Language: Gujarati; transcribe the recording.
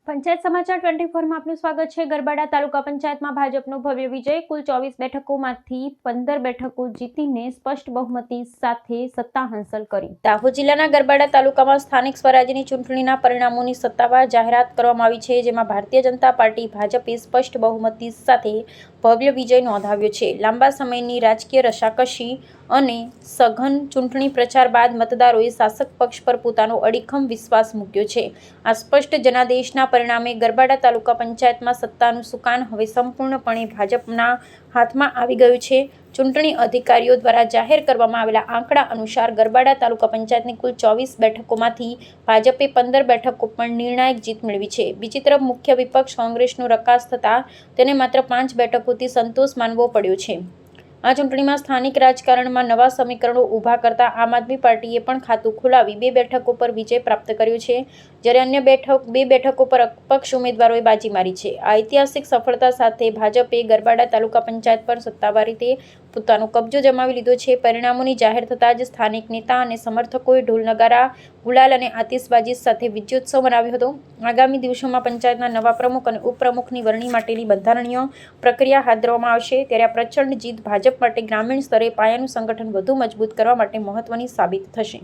પંચાયત સમાચાર 24 માં આપનું સ્વાગત છે। ગરબાડા તાલુકા પંચાયતમાં ભાજપનો ભવ્ય વિજય। કુલ 24 બેઠકોમાંથી 15 બેઠકો જીતીને સ્પષ્ટ બહુમતી સાથે સત્તા હાંસલ કરી। દાહોદ જિલ્લાના ગરબાડા તાલુકામાં સ્થાનિક સ્વરાજ્યની ચૂંટણીના પરિણામોની સત્તાવાર જાહેરાત કરવામાં આવી છે, જેમાં ભારતીય જનતા પાર્ટી ભાજપે સ્પષ્ટ બહુમતી સાથે ભવ્ય વિજય નોંધાવ્યો છે। લાંબા સમયની રાજકીય રસાકસી અને સઘન ચૂંટણી પ્રચાર બાદ મતદારોએ શાસક પક્ષ પર પોતાનો અડીખમ વિશ્વાસ મૂક્યો છે। આ સ્પષ્ટ જનાદેશના પરિણામે ગરબાડા તાલુકા પંચાયતમાં સત્તાનું સુકાન હવે સંપૂર્ણપણે ભાજપના હાથમાં આવી ગયું છે। ચૂંટણી અધિકારીઓ દ્વારા જાહેર કરવામાં આવેલા આંકડા અનુસાર ગરબાડા તાલુકા પંચાયતની કુલ 24 બેઠકોમાંથી ભાજપે 15 બેઠકો પર નિર્ણાયક જીત મેળવી છે। બીજી તરફ મુખ્ય વિપક્ષ કોંગ્રેસનો રકાસ થતાં તેને માત્ર 5 બેઠકોથી સંતોષ માનવો પડ્યો છે। આ ચૂંટણીમાં સ્થાનિક રાજકારણમાં નવા સમીકરણો ઊભા કરતા આમ આદમી પાર્ટીએ પણ ખાતું ખોલાવી 2 બેઠકો પર વિજય પ્રાપ્ત કર્યો છે, જ્યારે અન્ય 2 બેઠકો પર અપક્ષ ઉમેદવારોએ બાજી મારી છે। આ ઐતિહાસિક સફળતા સાથે ભાજપે ગરબાડા તાલુકા પંચાયત પર સત્તાવાર રીતે પોતાનો કબજો જમાવી લીધો છે। પરિણામોની જાહેર થતાં જ સ્થાનિક નેતા અને સમર્થકોએ ઢોલ નગારા, ગુલાલ અને આતિશબાજી સાથે વિજયોત્સવ મનાવ્યો હતો। આગામી દિવસોમાં પંચાયતના નવા પ્રમુખ અને ઉપપ્રમુખની વરણી માટેની બંધારણીય પ્રક્રિયા હાથ ધરવામાં આવશે, ત્યારે આ પ્રચંડ જીત ભાજપ માટે ગ્રામીણ સ્તરે પાયાનું સંગઠન વધુ મજબૂત કરવા માટે મહત્વની સાબિત થશે।